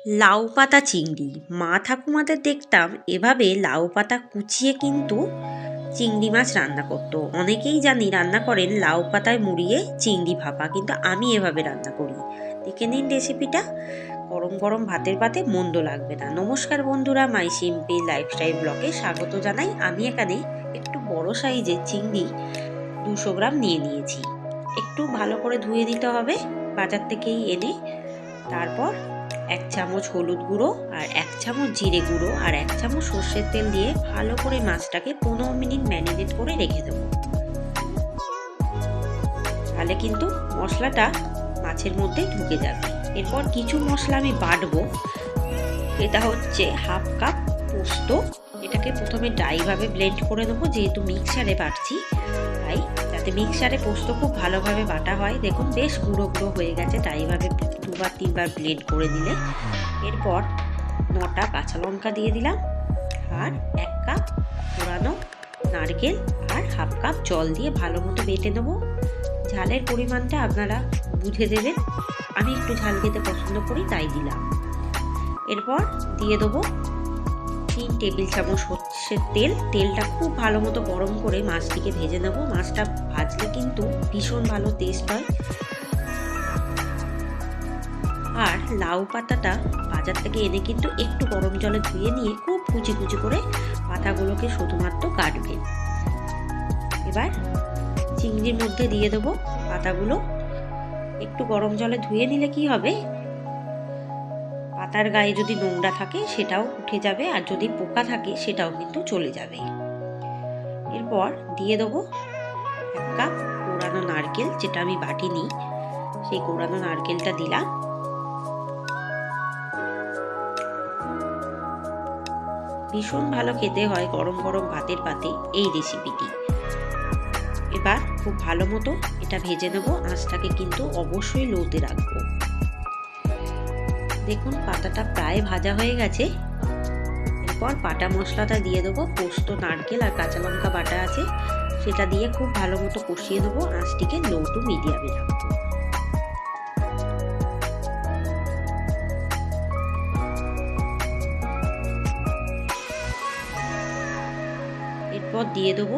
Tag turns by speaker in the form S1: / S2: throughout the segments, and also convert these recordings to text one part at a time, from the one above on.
S1: লাউ পাতা চিংড়ি। মা ঠাকুমাদের দেখতাম এভাবে লাউ পাতা কুচিয়ে কিন্তু চিংড়ি মাছ রান্না করতো। অনেকেই জানি রান্না করেন লাউ পাতায় মুড়িয়ে চিংড়ি ভাপা, কিন্তু আমি এভাবে রান্না করি। দেখে নিন রেসিপিটা। গরম গরম ভাতের পাতে মন্দ লাগবে না। নমস্কার বন্ধুরা, মাই সিম্পল লাইফস্টাইল ব্লগে স্বাগত জানাই। আমি এখানে একটু বড় সাইজের চিংড়ি 200 গ্রাম নিয়ে নিয়েছি। একটু ভালো করে ধুয়ে দিতে হবে বাজার থেকেই এনে। তারপর 1 চামচ হলুদ গুঁড়ো আর 1 চামচ জিরে গুঁড়ো আর 1 চামচ সর্ষের তেল দিয়ে ভালো করে মাছটাকে 15 মিনিট ম্যারিনেট করে রেখে দেবো। তাহলে কিন্তু মশলাটা মাছের মধ্যে ঢুকে যাবে। এরপর কিছু মশলা আমি বাটবো। এটা হচ্ছে 1/2 কাপ পোস্ত। এটাকে প্রথমে ড্রাইভাবে ব্লেন্ড করে নেবো, যেহেতু মিক্সারে বাটছি তাই, যাতে মিক্সারে পোস্ত খুব ভালোভাবে বাটা হয়। দেখুন বেশ গুঁড়ো গুঁড়ো হয়ে গেছে ড্রাইভাবে 2-3 বার ব্লেন্ড করে দিলে। এরপর 9টা কাঁচা লঙ্কা দিয়ে দিলাম আর 1 কাপ কোরানো নারকেল আর 1/2 কাপ জল দিয়ে ভালো মতো বেটে নেবো। ঝালের পরিমাণটা আপনারা বুঝে দেবেন, আমি একটু ঝাল খেতে পছন্দ করি তাই দিলাম। এরপর দিয়ে দেবো 3 টেবিল চামচ সর্ষের তেল। তেলটা খুব ভালো মতো গরম করে মাছটিকে ভেজে নেবো। মাছটা ভাজলে কিন্তু ভীষণ ভালো টেস্ট হয়। আর লাউ পাতাটা বাজার থেকে এনে কিন্তু একটু গরম জলে ধুয়ে নিয়ে খুব কুচি কুচি করে পাতাগুলোকে শুধুমাত্র কাটবেন। এবার চিংড়ির মধ্যে দিয়ে দেবো পাতাগুলো। একটু গরম জলে ধুয়ে নিলে কি হবে, পাতার গায়ে যদি নোংরা থাকে সেটাও উঠে যাবে, আর যদি পোকা থাকে সেটাও কিন্তু চলে যাবে। এরপর দিয়ে দেবো 1 কাপ কোরানো নারকেল, যেটা আমি বাটিনি, সেই কোরানো নারকেলটা দিলাম। ভীষণ ভালো খেতে হয় গরম গরম ভাতের পাতে এই রেসিপিটি। এবার খুব ভালো মতো এটা ভেজে নেবো। আঁচটাকে কিন্তু অবশ্যই লোতে রাখবো। দেখুন পাতাটা প্রায় ভাজা হয়ে গেছে। এরপর বাটা মশলাটা দিয়ে দেবো। পোস্ত, নারকেল আর কাঁচা লঙ্কা বাটা আছে, সেটা দিয়ে খুব ভালো মতো কষিয়ে দেবো। আঁচটিকে লো টু মিডিয়ামে রাখবো। এরপর দিয়ে দেবো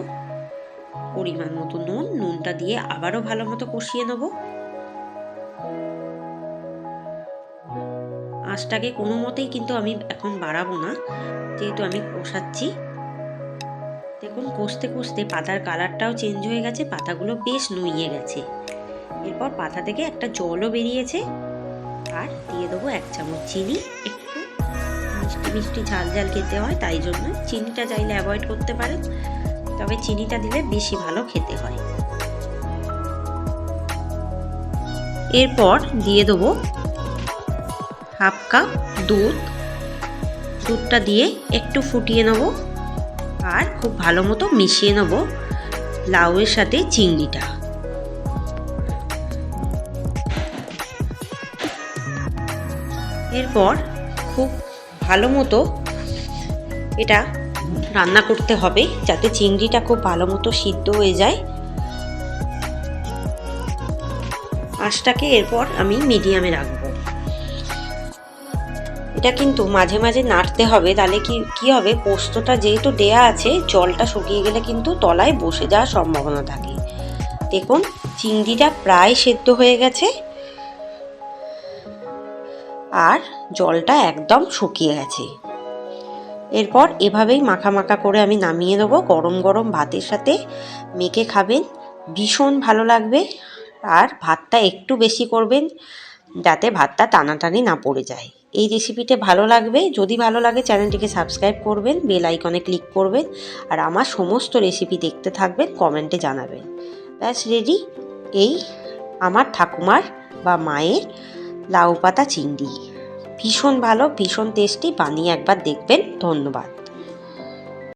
S1: পরিমাণ মতো নুন। নুনটা দিয়ে আবারও ভালো মতো কষিয়ে নেবো। আঁচটাকে কোনো মতেই কিন্তু আমি এখন বাড়াবো না, যেহেতু আমি কষাচ্ছি। দেখুন কষতে কষতে পাতার কালারটাও চেঞ্জ হয়ে গেছে, পাতাগুলো বেশ নুইয়ে গেছে। এরপর পাতা থেকে একটা জলও বেরিয়েছে। আর দিয়ে দেবো 1 চামচ চিনি। একটু মিষ্টি মিষ্টি ঝাল ঝাল খেতে হয়, তাই জন্য চিনিটা চাইলে অ্যাভয়েড করতে পারেন, তবে চিনিটা দিলে বেশি ভালো খেতে হয়। এরপর দিয়ে দেবো 1/2 কাপ দুধ। দুধটা দিয়ে একটু ফুটিয়ে নেবো আর খুব ভালো মতো মিশিয়ে নেবো লাউয়ের সাথে চিংড়িটা। এরপর খুব ভালো মতো এটা রান্না করতে হবে, যাতে চিংড়িটা খুব ভালো মতো সিদ্ধ হয়ে যায়। আঁচটাকে এরপর আমি মিডিয়ামে রাখবো। এটা কিন্তু মাঝে মাঝে নাড়তে হবে, তাহলে কি হবে, পোস্তটা যেহেতু দেয়া আছে জলটা শুকিয়ে গেলে কিন্তু তলায় বসে যাওয়ার সম্ভাবনা থাকে। দেখুন চিংড়িটা প্রায় সেদ্ধ হয়ে গেছে আর জলটা একদম শুকিয়ে গেছে। এরপর এভাবেই মাখা মাখা করে আমি নামিয়ে দেবো। গরম গরম ভাতের সাথে মেখে খাবেন, ভীষণ ভালো লাগবে। আর ভাতটা একটু বেশি করবেন, যাতে ভাতটা টানাটানি না পড়ে যায়। এই রেসিপিটা ভালো লাগবে, যদি ভালো লাগে চ্যানেলটিকে সাবস্ক্রাইব করবেন, বেল আইকনে ক্লিক করবেন আর আমার সমস্ত রেসিপি দেখতে থাকবেন, কমেন্টে জানাবেন। ব্যাস রেডি এই আমার ঠাকুমার বা মায়ের লাউ পাতা চিংড়ি। ভীষণ ভালো, ভীষণ টেস্টি, বানিয়ে একবার দেখবেন। ধন্যবাদ।